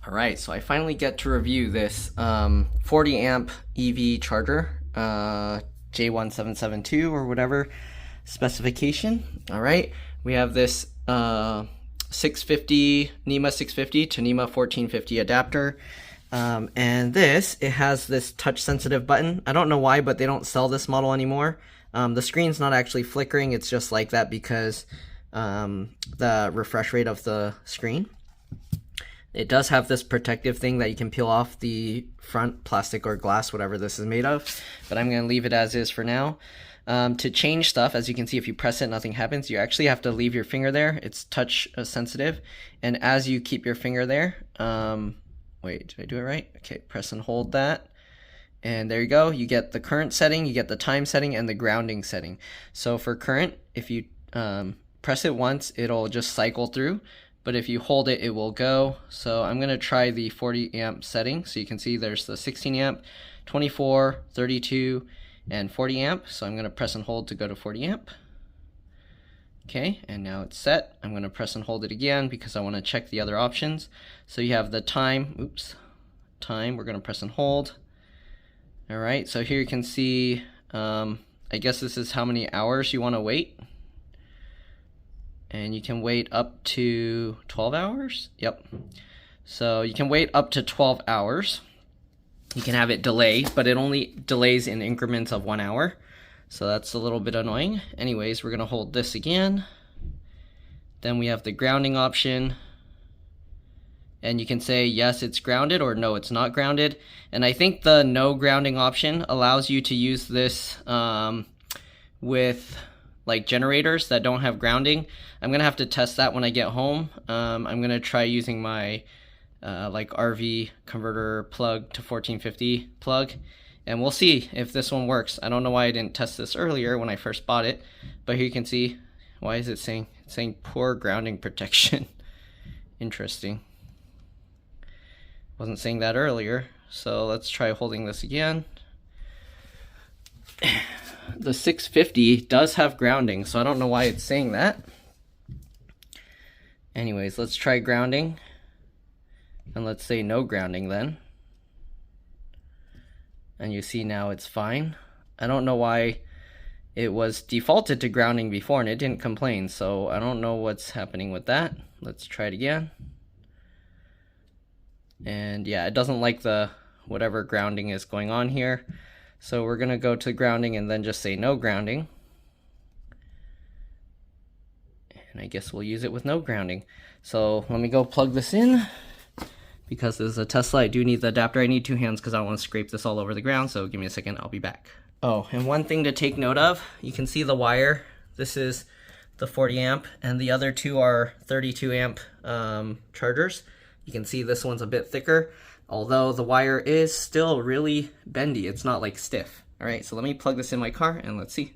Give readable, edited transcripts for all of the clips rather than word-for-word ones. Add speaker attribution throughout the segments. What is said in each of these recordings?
Speaker 1: All right, so I finally get to review this 40 amp EV charger, J1772 or whatever specification. All right, we have this 650 NEMA 650 to NEMA 1450 adapter. And it has this touch sensitive button. I don't know why, but they don't sell this model anymore. The screen's not actually flickering, it's just like that because the refresh rate of the screen. It does have this protective thing that you can peel off the front plastic or glass, whatever this is made of, but I'm going to leave it as is for now. To change stuff, as you can see, if you press it, nothing happens. You actually have to leave your finger there. It's touch sensitive, and as you keep your finger there, wait, did I do it right? Okay, press and hold that. And there you go. You get the current setting, you get the time setting, and the grounding setting. So for current, if you press it once, it'll just cycle through. But if you hold it, it will go. So I'm going to try the 40 amp setting. So you can see there's the 16 amp, 24, 32, and 40 amp. So I'm going to press and hold to go to 40 amp. Okay, and now it's set. I'm going to press and hold it again because I want to check the other options. So you have the time, time, we're going to press and hold. All right, so here you can see, I guess this is how many hours you want to wait. And you can wait up to 12 hours. Yep. So you can wait up to 12 hours. You can have it delay, but it only delays in increments of 1 hour. So that's a little bit annoying. Anyways, we're going to hold this again. Then we have the grounding option. And you can say, yes, it's grounded, or no, it's not grounded. And I think the no grounding option allows you to use this with like generators that don't have grounding. I'm gonna have to test that when I get home. I'm gonna try using my like RV converter plug to 1450 plug, and we'll see if this one works. I don't know why I didn't test this earlier when I first bought it, but here you can see, why is it saying, it's saying poor grounding protection. Interesting. Wasn't saying that earlier. So let's try holding this again. The 650 does have grounding, so I don't know why it's saying that. Anyways, let's try grounding. And let's say no grounding then. And you see now it's fine. I don't know why it was defaulted to grounding before and it didn't complain, so I don't know what's happening with that. Let's try it again. And yeah, it doesn't like the whatever grounding is going on here. So we're gonna go to grounding and then just say no grounding. And I guess we'll use it with no grounding. So let me go plug this in. Because this is a Tesla, I do need the adapter. I need two hands because I don't want to scrape this all over the ground. So give me a second, I'll be back. Oh, and one thing to take note of, you can see the wire. This is the 40 amp and the other two are 32 amp chargers. You can see this one's a bit thicker, although the wire is still really bendy. It's not like stiff. All right, so let me plug this in my car and let's see.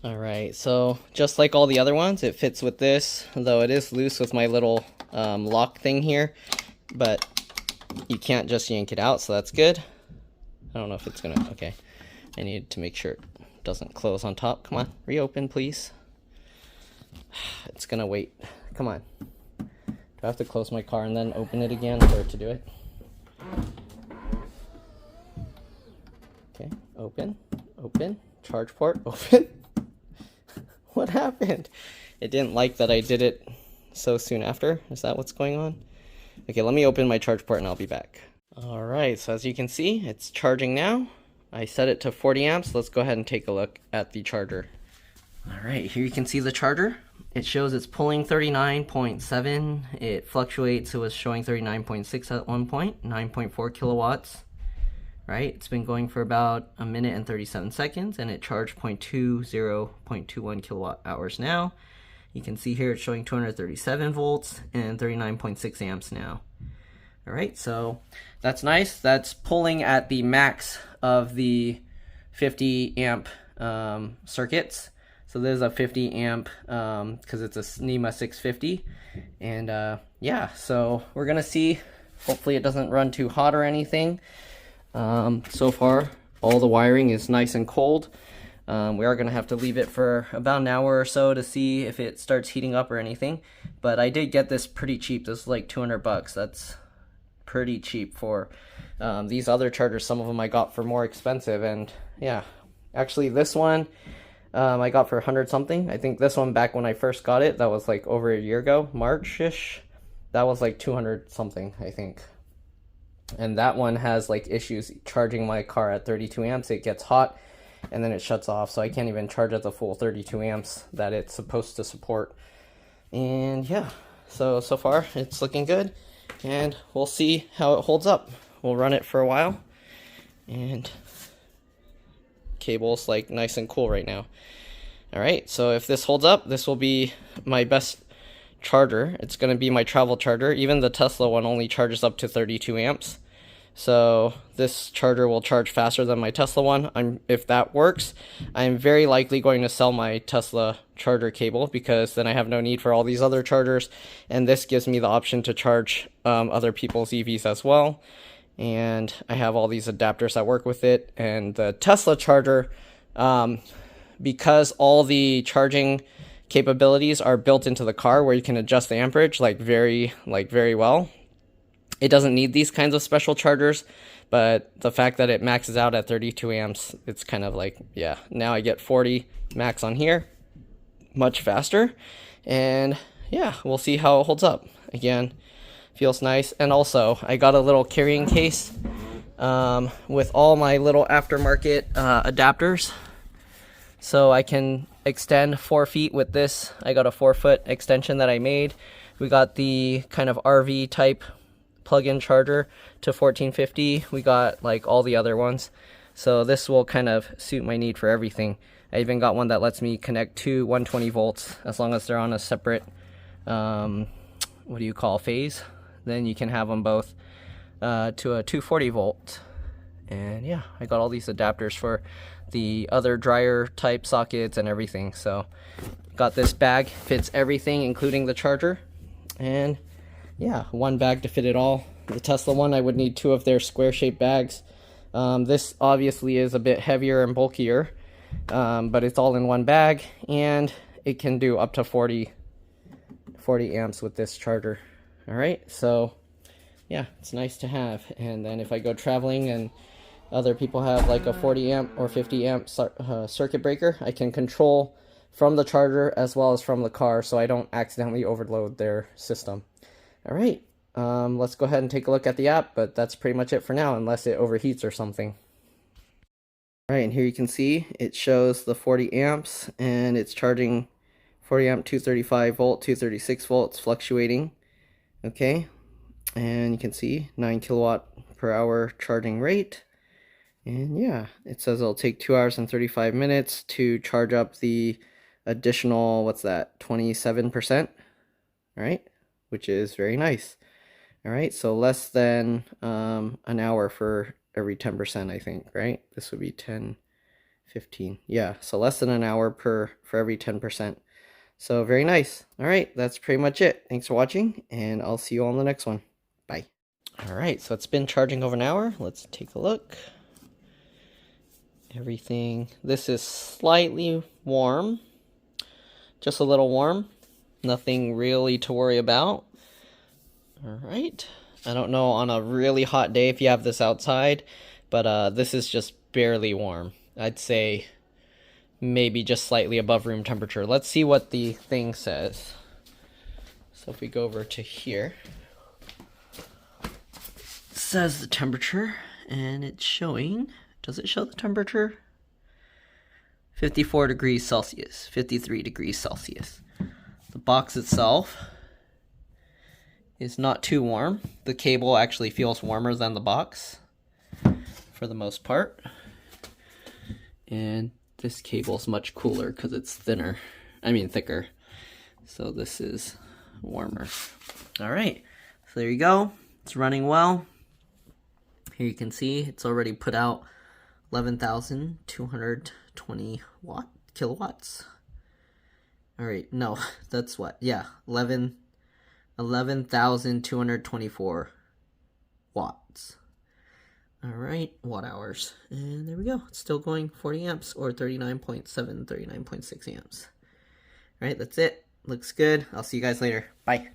Speaker 1: All right, so just like all the other ones, it fits with this, though it is loose with my little lock thing here, but you can't just yank it out, so that's good. I don't know if it's gonna, okay. I need to make sure it doesn't close on top. Come on, reopen, please. It's gonna wait, come on. Do I have to close my car and then open it again for it to do it? Okay, open, charge port, open. What happened? It didn't like that I did it so soon after. Is that what's going on? Okay, let me open my charge port and I'll be back. All right, so as you can see, it's charging now. I set it to 40 amps. Let's go ahead and take a look at the charger. All right, here you can see the charger. It shows it's pulling 39.7. It fluctuates. It was showing 39.6 at one point, 9.4 kilowatts. Right, it's been going for about a minute and 37 seconds, and it charged 0.21 kilowatt hours now. You can see here it's showing 237 volts and 39.6 amps now. All right, so that's nice. That's pulling at the max of the 50 amp circuits. So there's a 50 amp because it's a NEMA 650. And yeah, so we're gonna see. Hopefully it doesn't run too hot or anything. So far, all the wiring is nice and cold. We are going to have to leave it for about an hour or so to see if it starts heating up or anything. But I did get this pretty cheap. This is like 200 bucks. That's pretty cheap for these other chargers. Some of them I got for more expensive, and yeah, actually this one I got for 100 something. I think this one back when I first got it, that was like over a year ago, March-ish, that was like 200 something, I think. And that one has like issues charging my car at 32 amps. It gets hot and then it shuts off, so I can't even charge at the full 32 amps that it's supposed to support. And yeah, so far it's looking good, and we'll see how it holds up. We'll run it for a while, and cable's like nice and cool right now. All right, so if this holds up, this will be my best charger. It's going to be my travel charger. Even the Tesla one only charges up to 32 amps. So this charger will charge faster than my Tesla one. If that works, I'm very likely going to sell my Tesla charger cable, because then I have no need for all these other chargers, and this gives me the option to charge other people's EVs as well. And I have all these adapters that work with it. And the Tesla charger, because all the charging capabilities are built into the car, where you can adjust the amperage very well, it doesn't need these kinds of special chargers. But the fact that it maxes out at 32 amps, it's kind of like, yeah, now I get 40 max on here, much faster. And yeah, we'll see how it holds up. Again, feels nice. And also I got a little carrying case with all my little aftermarket adapters, so I can extend 4 feet with this. I got a 4-foot extension that I made. We got the kind of RV type plug-in charger to 1450. We got like all the other ones, so this will kind of suit my need for everything. I even got one that lets me connect to 120 volts as long as they're on a separate phase. Then you can have them both to a 240 volt. And yeah, I got all these adapters for the other dryer type sockets and everything. So got this bag, fits everything including the charger. And yeah, one bag to fit it all. The Tesla one, I would need 2 of their square shaped bags. This obviously is a bit heavier and bulkier, but it's all in one bag, and it can do up to 40 amps with this charger. All right, so yeah, it's nice to have. And then if I go traveling and other people have like a 40 amp or 50 amp circuit breaker, I can control from the charger as well as from the car, so I don't accidentally overload their system. All right, let's go ahead and take a look at the app, but that's pretty much it for now, unless it overheats or something. All right, and here you can see it shows the 40 amps, and it's charging 40 amp, 235 volt, 236 volts, fluctuating. Okay, and you can see 9 kilowatt per hour charging rate. And yeah, it says it'll take 2 hours and 35 minutes to charge up the additional, what's that, 27%, right? Which is very nice. All right, so less than an hour for every 10%, I think, right? This would be 10, 15. Yeah, so less than an hour for every 10%. So very nice. All right, that's pretty much it. Thanks for watching, and I'll see you all in the next one. Bye. All right, so it's been charging over an hour. Let's take a look. Everything, this is slightly warm, just a little warm. Nothing really to worry about. All right, I don't know on a really hot day if you have this outside, but this is just barely warm. I'd say maybe just slightly above room temperature. Let's see what the thing says. So if we go over to here, it says the temperature, and it's showing, does it show the temperature? 54 degrees Celsius, 53 degrees Celsius. The box itself is not too warm. The cable actually feels warmer than the box for the most part. And this cable is much cooler because it's thicker. So this is warmer. All right, so there you go. It's running well. Here you can see it's already put out 11,220 kilowatts. All right, no, that's what? Yeah, 11,224 watts. All right, watt hours. And there we go. It's still going 40 amps or 39.7, 39.6 amps. All right, that's it. Looks good. I'll see you guys later. Bye.